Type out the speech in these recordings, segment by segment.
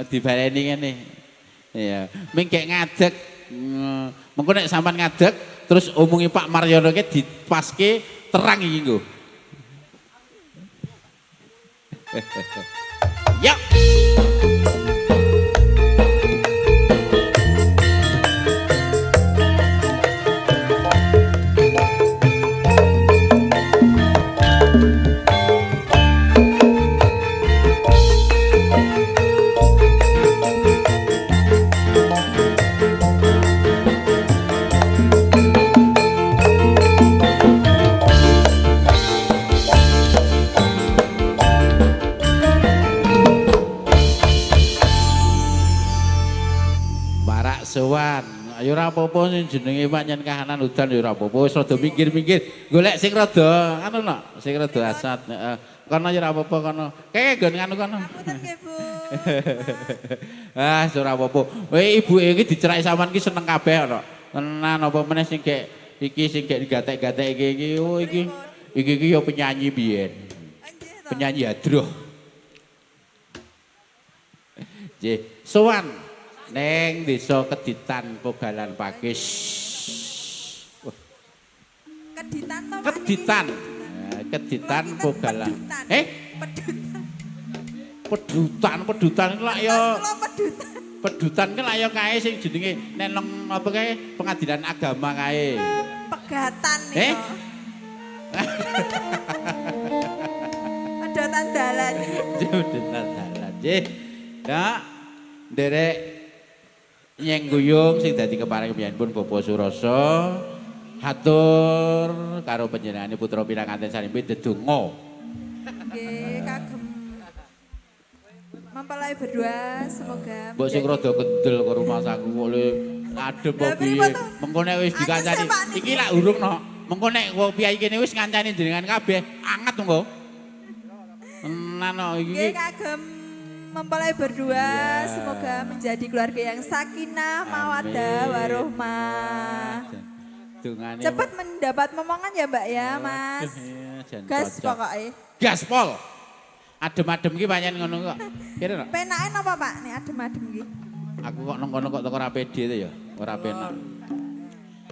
dibaleni ngene. Iya, mingkek ngadeg. Mengko nek sampean ngadeg terus omongi Pak Maryono ki dipaske terang iki nggo. Yuk. Sowan, ayo ora apa-apa sing jenenge pancen kahanan udan ya ora apa-apa, wis rada minggir-minggir. Golek sing rada anu no, sing rada asat, heeh. Kono ya ora apa-apa kono. Kek nggon anu kono. Ngapunten nggih, Bu. Ah, ora apa-apa. Kowe ibuke iki dicerai sampean ki seneng kabeh kok. Tenan apa meneh sing gek iki sing gek digatek-gatek iki oh iki ya penyanyi biyen. Penyanyi hadroh. Nggih, sowan. Neng desa Keditan Pogalan Pakis. Keditan to, Pak? Keditan. Keditan Pogalan. Pedutan iki lak ya. Pedutan ki lak ya kae sing jenenge neneng apa kae pengadilan agama kae. Pegatan nih. Pedotan dalan. Pedotan dalan. Nggih. Nah, nderek Nyeng Guyung sing dadi kepareng piyambun Bapak Surasa hatur karo panjenengane putra pinanganten sanimpe dedonga. Nggih, kagem mempelai berdua semoga mbok sing rada kendel karo rumah saku oleh adem apa piye. Mengko nek wis dikancani iki lak urung no. Mengko nek piyai kene wis ngancani jenengan kabeh anget mengko. Tenan no iki. Nggih, kagem mempelai berdua semoga menjadi keluarga yang sakinah, mawaddah, warohmah. Cepat mendapat momongan ya Mbak ya Mas. Gas pokoknya. Gaspol. Adem-adem ki pancen ngono kok. Kira ora? Penake napa Pak nek adem-adem ki? Aku kok nang kono kok teko ora pede to ya, ora penak.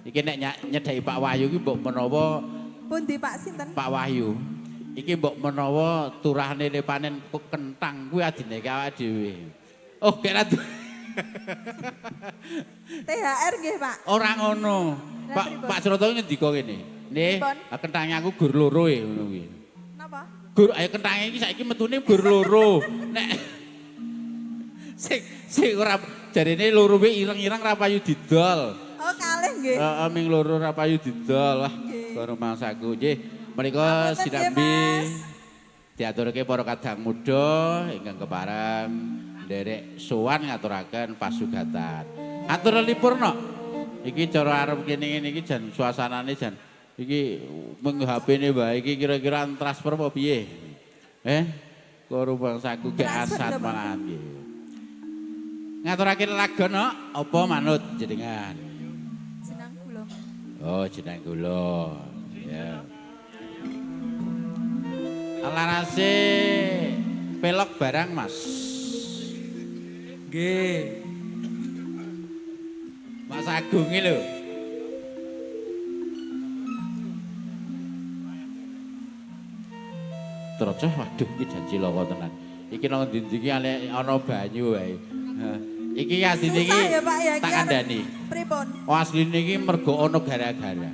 Iki nek nyedhaki Pak Wahyu ki mbok menawa pundi Pak sinten? Pak Wahyu. Iki mbok menawa turahne le panen kentang kuwi adine awake dhewe. Oh, kira THR nggih, Pak. Ora ngono. Pak Suroto ngendika kene. Nih, kentange aku gur loro e ngono kuwi. Napa? Gur ayo kentange iki saiki metune gur loro. Nek sing ora jarene loro kuwi ireng-ireng ra payu didol. Oh, kalih nggih. Heeh, ming loro ra payu didol. Wah, karo mangsaku nggih. Menika sinambi diaturke para kadang muda ingkang kepareng nderek sowan ngaturaken pasugatan. Aturipun no. Iki cara arep kene ngene iki jan suasanane jan iki mung HP-ne wae iki kira-kira transfer apa piye? Karo bangsaku gek asat malahan iki. Ngaturake lagana apa manut jenengan? Jeneng kula. Oh, jeneng kula. Ya. Larase pelok barang Mas. Nggih. Mas Agung iki lho. Terus waduh iki jan cilaka tenan. Iki nang ndi-ndi iki ana banyu wae. Iki asline iki tak kandhani. Pripun? Oh asline iki mergo ana gara-gara.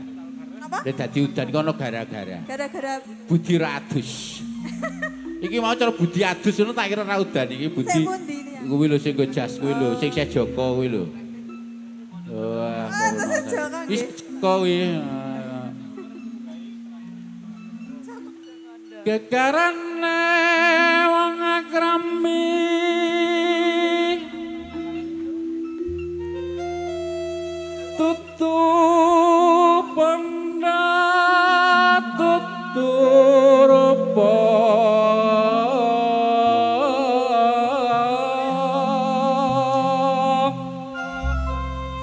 Napa? Nek dadi udan iki ana gara-gara. Gara-gara Budi Radus. Iki mau cara Budi Adus ngono tak kira ra udan iki Budi. Kuwi lho sing nggo jas kuwi lho, sing Joko kuwi lho. Wah. terus Joko nggih. Wis Joko kuwi. Kekarane wong akrami tutu penda tutu rupa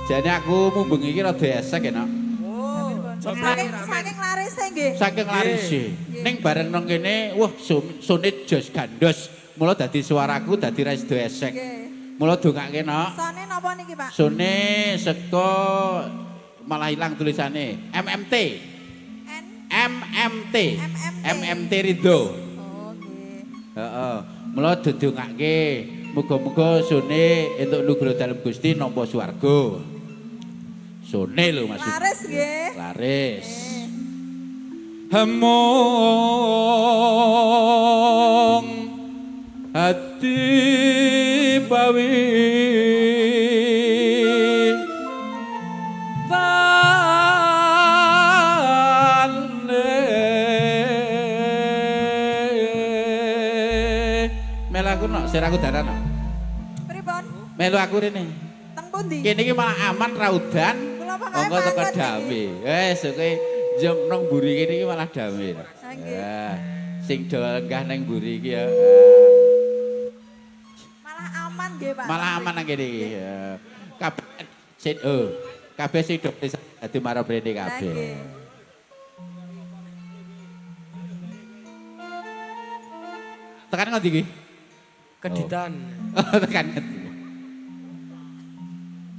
jane aku mumbeng iki rada esek enak. Saking larise nggih. Saking larise. Ning bareng nang kene, wah sunit jos gandos. Mula dadi suaraku dadi ra sedo esek. Mula dongake no. Sone napa niki, Pak? Sone seko malah hilang tulisane MMT. MMT. MMT Ridho. Oh, nggih. Heeh. Mula didongake muga-muga sone entuk nugroho dalem Gusti nampa swarga. Sone lho maksud. Laris nggih. Laris. Hamong hati bawi Melu aku no, siraku daran no. Pripun? Melu aku rene. Teng pundi? Kene iki malah aman ra udan. Kula pokoke Monggo teko manggon dame. Wes kowe jeng nang mburi kene iki malah dame. Nggih. Sing do lenggah nang mburi iki ya. Malah aman nggih, Pak. Malah aman nang kene iki. Ya. Kabeh sing kabeh sing do dadi marang brene kabeh. Nggih. Tekan ngendi iki? keditan. Tekan ngendi?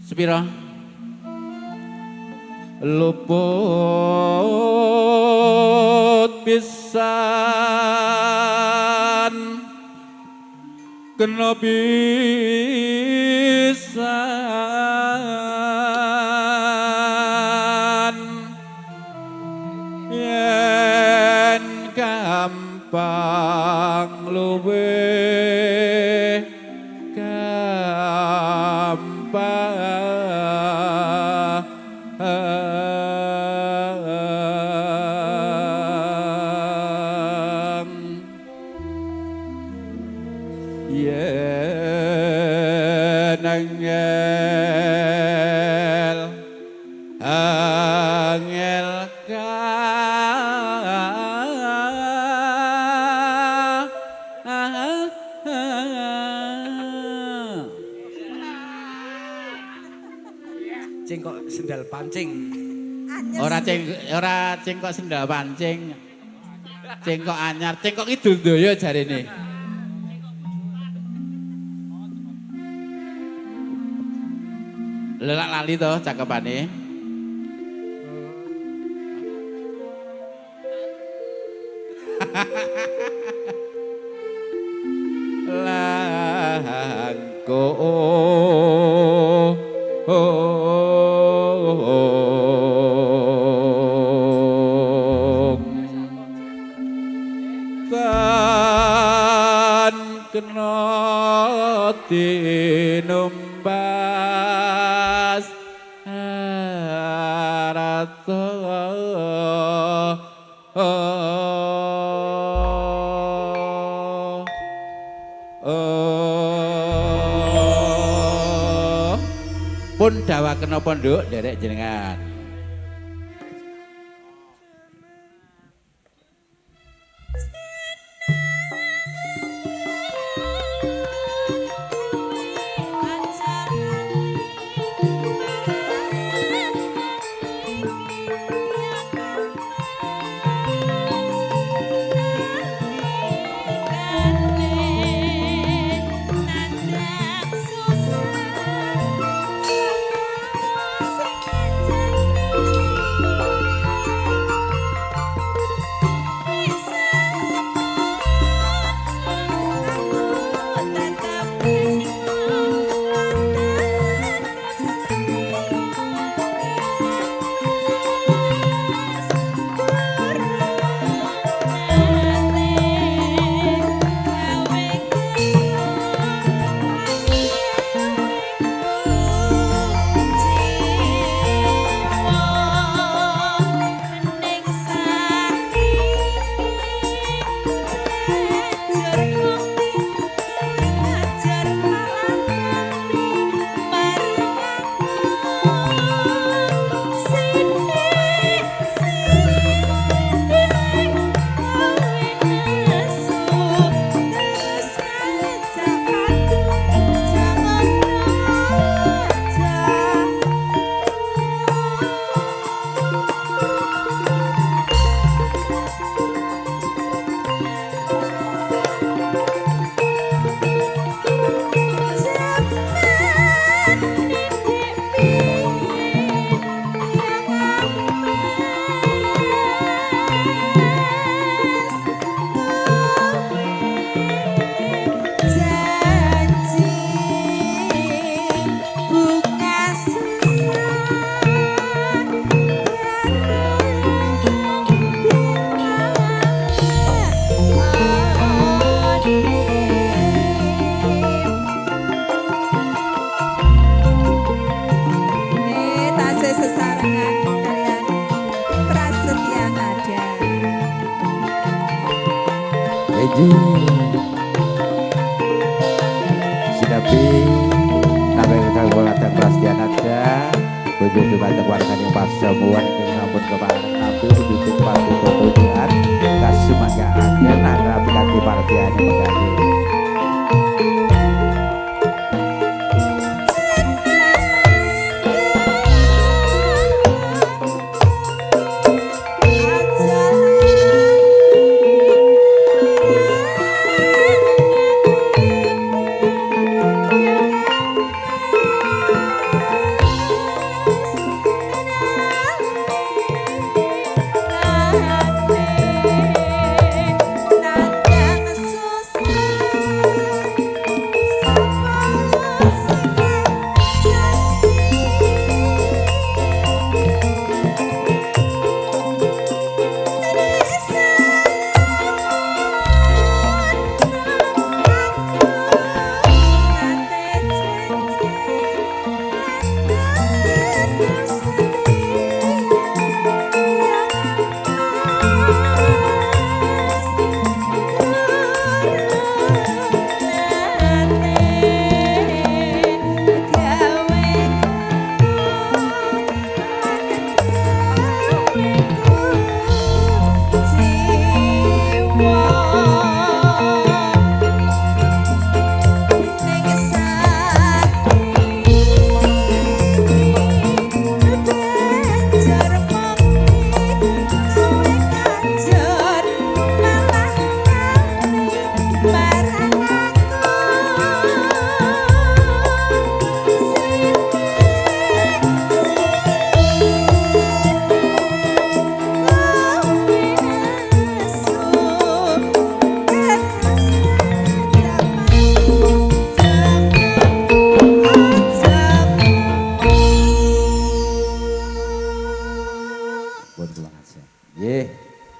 Sepiro? Luput pisan kena pisan yen gampang luwe gampang yen angel Cengkok sendal pancing. Anyes. ora cengkok sendal pancing. Cengkok anyar, cengkok idul doyo jarene. Lelak lali to cakepane. Langkung tan kena tinumbas rata pun dawaken napa nduk nderek jenengan. Nandang susah Nanging kanggo ladang prastian ada Bujuk dumateng wargane pasemuan ing sampun kepareng nabi wujuding patututuan kasumanggaken agrapi kanthi partiane menggali.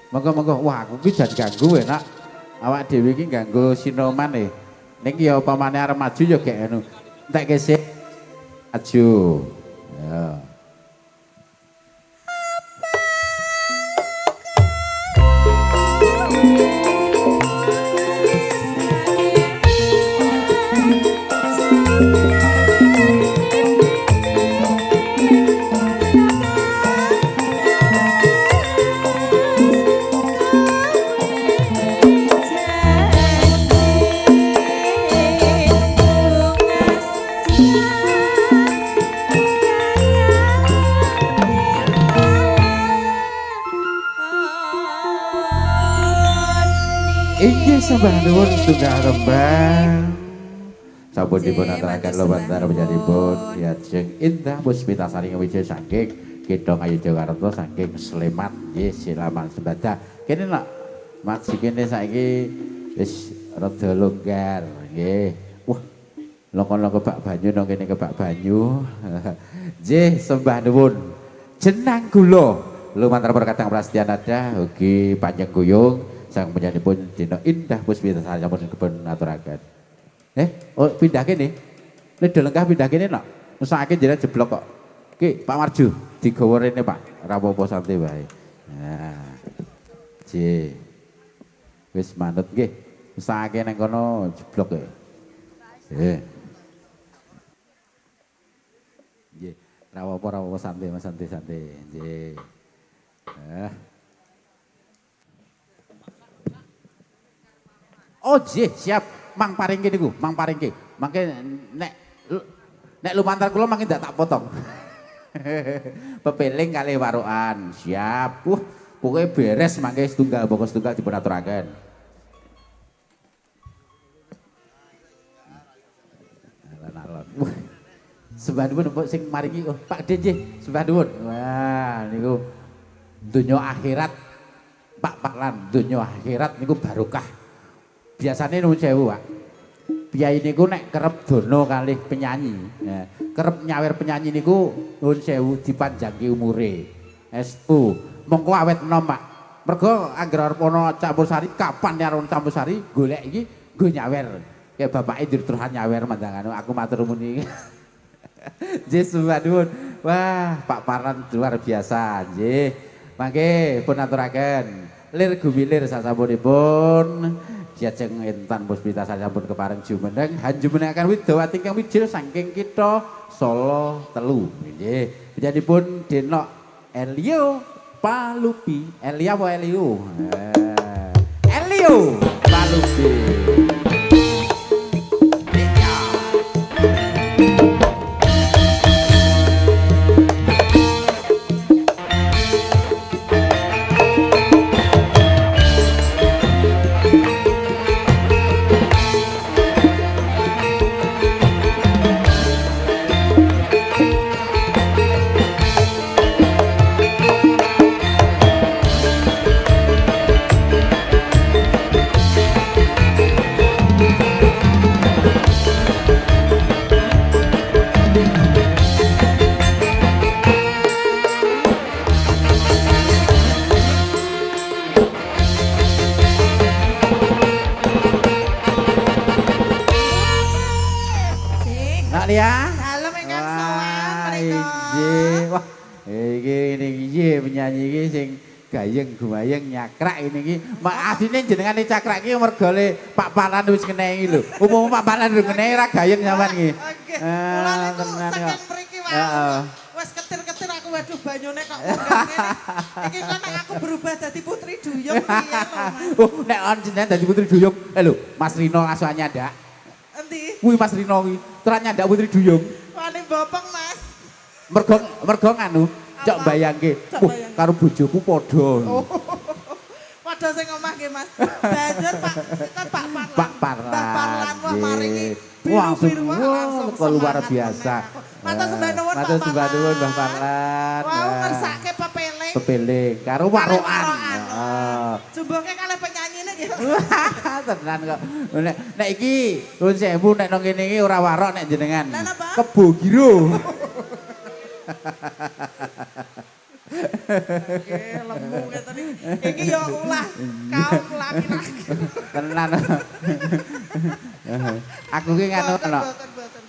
Monggo-monggo, wah aku ki jan ganggu enak. Awak dhewe iki ganggu sinoman e. Ning ya upamane arep maju ya gek anu. Entek kesik maju. Ya. Inggih sembah nuwun setunggal rembang. Sampun dipun aturaken lumantar panjenenganipun Diajeng Indah Puspitasari Wijaya saking Gedhong Ayu Jakarta saking Sleman. Nggih silaman sembada. Kene lho Mas kene saiki wis rada longgar nggih. Wah, longkon kebak banyu nang kene kebak banyu. Nggih sembah nuwun. Jenang kula lumantar perkatang prastianada ugi panjang guyung sang penyanipun dina Indah Puspitasari sampun dipun aturaken. Oh pindah kene. Nek lengkap pindah kene nok. Mesake jenengan jeblok kok. Ki Pak Marju digawa rene Pak. Ora apa-apa santai wae. Nah. J. Wis manut nggih. Mesake nang kono jeblok e. Nggih. Nggih. Ora apa-apa santai Mas santai-santai. Nggih. Oh nggih, siap. Mang paringke niku, mang paringke. Mangke nek lumantar kula mangke ndak tak potong. Pepeling kalih warukan. Siap. Pokoke beres mangke setunggal boko setunggal dipun aturaken. Alon-alon. Sembah nuwun sing maringi Pak D nggih, sembah nuwun. Wah, niku donya akhirat Pak Paklan, donya akhirat niku barokah. Biasanya nuwun sewu Pak. Piyai niku nek kerep dono kalih penyanyi, ya, kerep nyawer penyanyi niku nuwun sewu dipanjangke umure. Estu, mongko awet enom Pak. Mergo anggere arep ana Campur Sari, kapan arep Campur Sari golek iki nggo nyawer. Kayak bapake dirtuhan nyawer mandangan aku matur nuwun iki. Nggih sembah nuwun. Wah, Pak Parlan luar biasa nggih. Mangke pun aturaken lir gumilir sasampunipun Siajeng entan puspita sampun kepareng jumeneng hanjumenengaken widawati ingkang wijil saking kitha Solo telu. Nggih, panjenenganipun Denok Elio Palupi. Elia apa Elio? Elio Palupi. Lia. Halo ingkang sowan mriku. Nggih. Wah, iki penyanyi iki sing gayeng gumayeng nyakrak ini iki. Asline jenengane cakrak iki mergo le Pak Palan wis ngenehi lho. Upama Pak Palan lho ngenehi ra gayeng sampean iki. Oke. Kula niku saking mriki wae. Wes ketir-ketir aku waduh banyune kok ngene. Iki kan aku berubah dadi Putri Duyung piye lho Mas. Oh, nek on jenengan dadi Putri Duyung. Lho, Mas Rino asuhannya ndak? Endi? Kuwi Mas Rino kuwi. Teran nyandak Putri Duyung. Wani bopong Mas. Mergo nganu, cok bayangke. Karo bojoku padha. Oh. Padha sing omah nggih Mas. Banjur Pak sinten Pak Parlan. Mbah Parlan wah maringi biru-biru langsung luar biasa. Matur sembah nuwun Pak Parlan. Matur sembah nuwun Mbah Parlan. Wau ngersake pepeling. Pepeling karo warokan. Heeh. Jumboke kalih penyanyine nggih. Tenan kok. Nek iki nuwun sewu nek nang kene iki ora warok nek jenengan. Lah napa? Kebo giro. Nggih, lemu ngeten iki ya ulah kaum laki-laki. Tenan. Aku ki ngono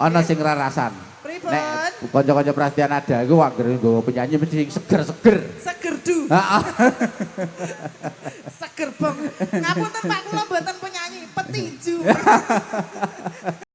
ana sing rarasan. Nek kanca-kanca Prasetyan ada iku anggere nggawa penyanyi mesti seger-seger. Seger du. Heeh. Seger bong. Ngapunten Pak kula mboten penyanyi, petinju.